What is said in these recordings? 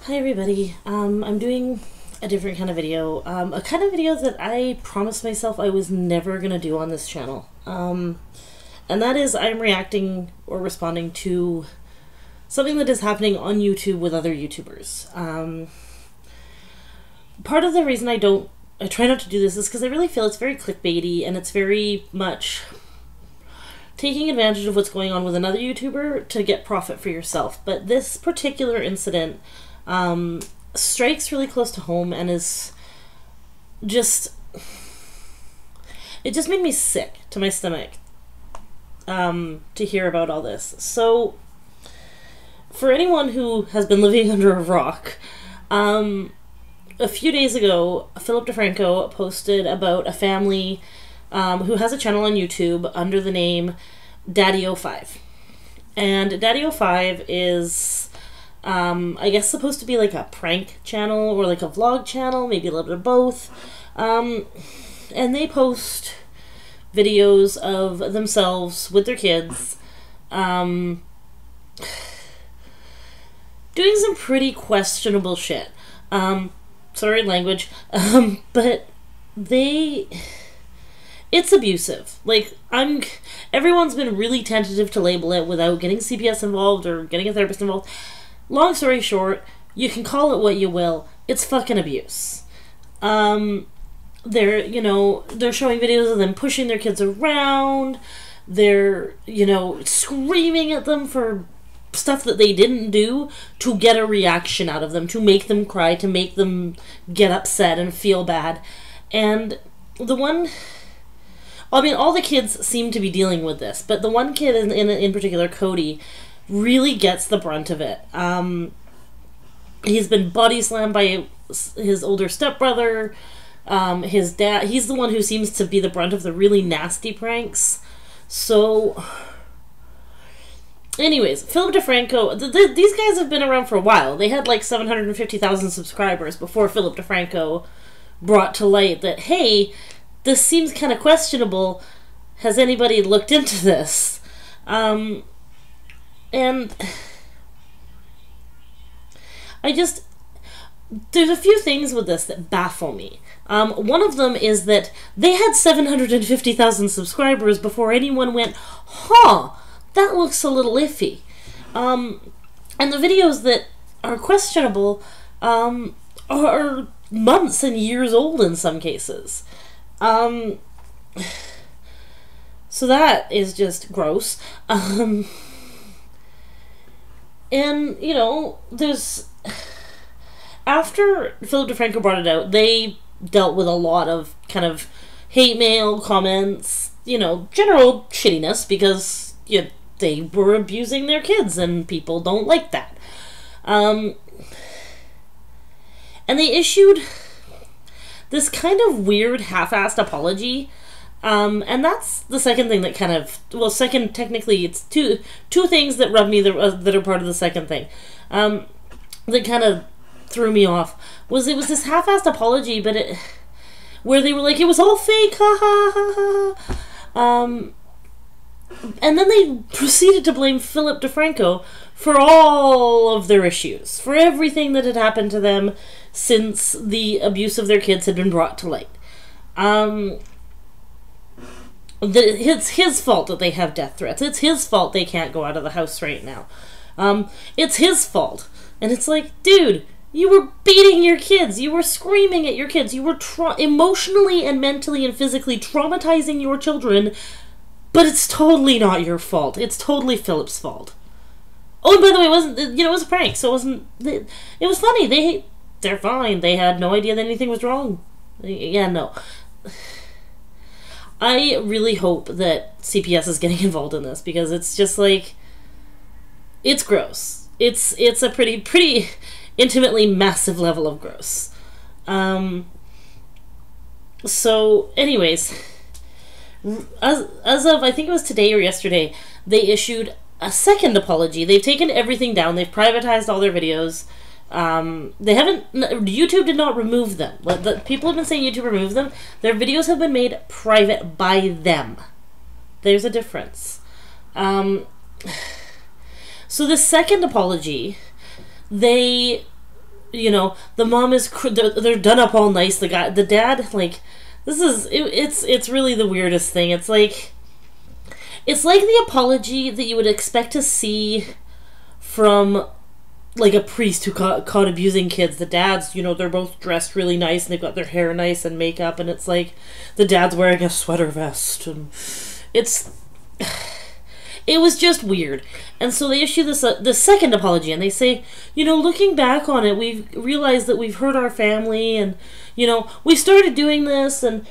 Hi everybody, I'm doing a different kind of video, a kind of video that I promised myself I was never going to do on this channel, and that is I'm reacting or responding to something that is happening on YouTube with other YouTubers. Part of the reason I try not to do this is because I really feel it's very clickbaity and it's very much taking advantage of what's going on with another YouTuber to get profit for yourself. But this particular incident strikes really close to home and is just, it just made me sick to my stomach to hear about all this. So for anyone who has been living under a rock, a few days ago Philip DeFranco posted about a family who has a channel on YouTube under the name Daddy05. And Daddy05 is I guess supposed to be like a prank channel or like a vlog channel, maybe a little bit of both. And they post videos of themselves with their kids doing some pretty questionable shit. Sorry, language. But it's abusive. Like, everyone's been really tentative to label it without getting CPS involved or getting a therapist involved. Long story short, you can call it what you will. It's fucking abuse. They're showing videos of them pushing their kids around. They're, screaming at them for stuff that they didn't do to get a reaction out of them, to make them cry, to make them get upset and feel bad. And all the kids seem to be dealing with this, but the one kid in particular, Cody, really gets the brunt of it. He's been body slammed by his older stepbrother. His dad, he's the one who seems to be the brunt of the really nasty pranks. So anyways, Philip DeFranco, these guys have been around for a while. They had like 750,000 subscribers before Philip DeFranco brought to light that, hey, this seems kind of questionable. Has anybody looked into this? And there's a few things with this that baffle me. One of them is that they had 750,000 subscribers before anyone went, huh, that looks a little iffy. And the videos that are questionable are months and years old in some cases. So that is just gross. And, there's... After Philip DeFranco brought it out, they dealt with a lot of kind of hate mail, comments, general shittiness, because they were abusing their kids, and people don't like that. And they issued this kind of weird half-assed apology. And that's the second thing that kind of, technically it's two things that rub me that are part of the second thing, that kind of threw me off, it was this half-assed apology, but where they were like, it was all fake, ha ha ha ha. And then they proceeded to blame Philip DeFranco for all of their issues, for everything that had happened to them since the abuse of their kids had been brought to light. It's his fault that they have death threats. It's his fault they can't go out of the house right now. It's his fault. And it's like, dude, you were beating your kids. You were screaming at your kids. You were emotionally and mentally and physically traumatizing your children. But it's totally not your fault. It's totally Philip's fault. Oh, and by the way, it wasn't, it was a prank, so it wasn't, it was funny. They're fine. They had no idea that anything was wrong. Yeah, no. I really hope that CPS is getting involved in this, because it's just like, it's gross. It's a pretty intimately massive level of gross. So anyways, as of, I think it was today or yesterday, they issued a second apology. They've taken everything down. They've privatized all their videos. YouTube did not remove them. People have been saying YouTube removed them. Their videos have been made private by them. There's a difference. So the second apology, they you know, the mom is they're done up all nice. The dad, like, this is it's really the weirdest thing. It's like the apology that you would expect to see from like a priest who caught abusing kids. The dads, you know, they're both dressed really nice and they've got their hair nice and makeup, and it's like the dad's wearing a sweater vest, and it was just weird. And so they issue this second apology, and they say, you know, looking back on it, we've realized that we've hurt our family, and, you know, we started doing this, and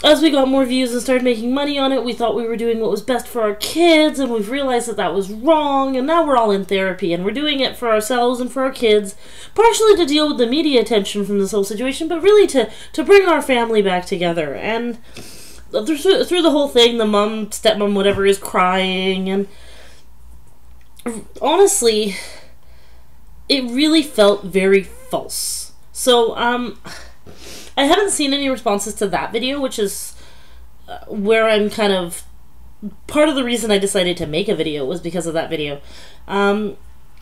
as we got more views and started making money on it, we thought we were doing what was best for our kids, and we've realized that that was wrong, and now we're all in therapy, and we're doing it for ourselves and for our kids, partially to deal with the media attention from this whole situation, but really to bring our family back together. And through the whole thing, the mom, stepmom, whatever, is crying, and honestly, it really felt very false. So, I haven't seen any responses to that video, which is where I'm kind of... Part of the reason I decided to make a video was because of that video.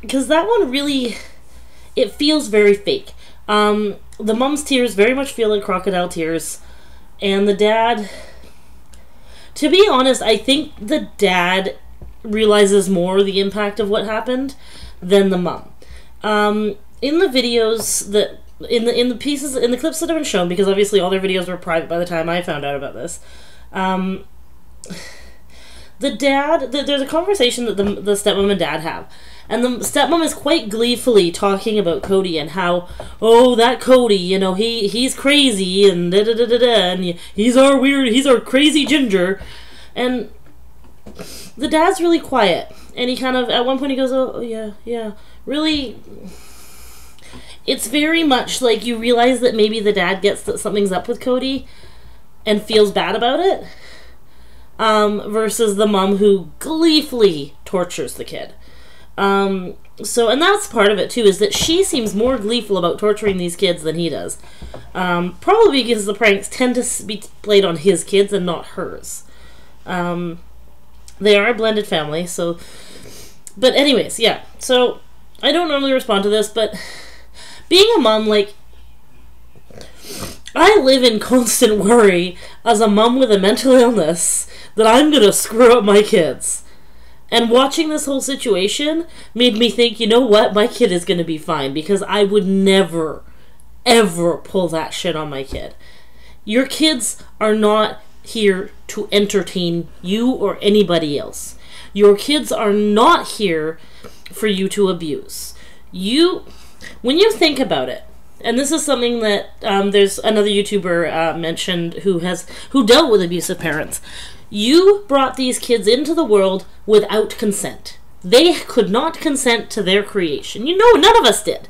Because that one really... It feels very fake. The mom's tears very much feel like crocodile tears. And the dad... To be honest, I think the dad realizes more the impact of what happened than the mom. In the videos that... In the pieces, in the clips that have been shown, because obviously all their videos were private by the time I found out about this, the dad, there's a conversation that the stepmom and dad have, and the stepmom is quite gleefully talking about Cody and how, oh, that Cody, you know, he's crazy, and and he's our crazy ginger, and the dad's really quiet, and he kind of, at one point he goes, oh yeah, really... It's very much like you realize that maybe the dad gets that something's up with Cody and feels bad about it, versus the mom who gleefully tortures the kid. So, and that's part of it too, is that she seems more gleeful about torturing these kids than he does. Probably because the pranks tend to be played on his kids and not hers. They are a blended family, so... But anyways, yeah. So, I don't normally respond to this, but... Being a mom, like, I live in constant worry as a mom with a mental illness that I'm gonna screw up my kids. And watching this whole situation made me think, you know what, my kid is gonna be fine, because I would never, ever pull that shit on my kid. Your kids are not here to entertain you or anybody else. Your kids are not here for you to abuse. When you think about it, and this is something that there's another YouTuber mentioned who dealt with abusive parents. You brought these kids into the world without consent. They could not consent to their creation. You know, none of us did.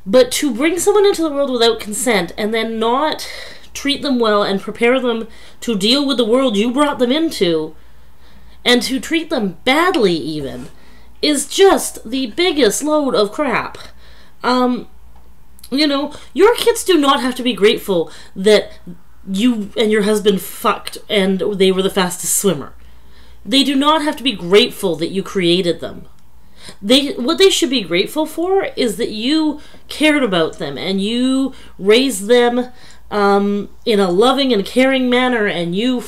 But to bring someone into the world without consent and then not treat them well and prepare them to deal with the world you brought them into, and to treat them badly even, is just the biggest load of crap. You know, your kids do not have to be grateful that you and your husband fucked and they were the fastest swimmer. They do not have to be grateful that you created them. What they should be grateful for is that you cared about them and you raised them in a loving and caring manner, and you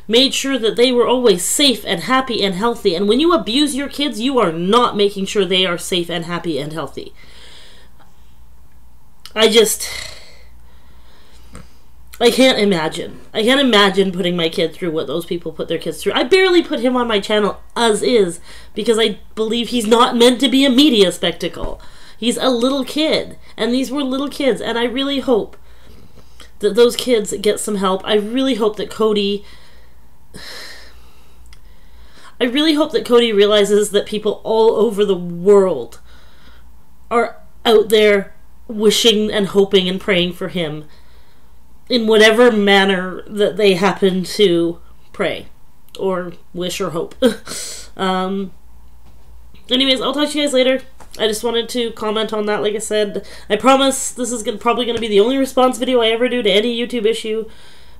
made sure that they were always safe and happy and healthy. And when you abuse your kids, you are not making sure they are safe and happy and healthy. I can't imagine. I can't imagine putting my kid through what those people put their kids through. I barely put him on my channel as is, because I believe he's not meant to be a media spectacle. He's a little kid, and these were little kids, and I really hope that those kids get some help. I really hope that Cody realizes that people all over the world are out there wishing and hoping and praying for him in whatever manner that they happen to pray or wish or hope. Anyways, I'll talk to you guys later. I just wanted to comment on that. Like I said, I promise this is probably going to be the only response video I ever do to any YouTube issue,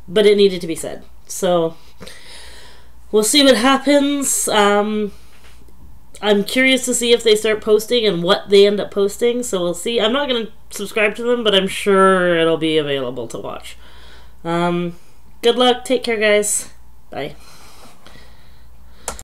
but it needed to be said. So, we'll see what happens. I'm curious to see if they start posting and what they end up posting, so we'll see. I'm not going to subscribe to them, but I'm sure it'll be available to watch. Good luck. Take care, guys. Bye.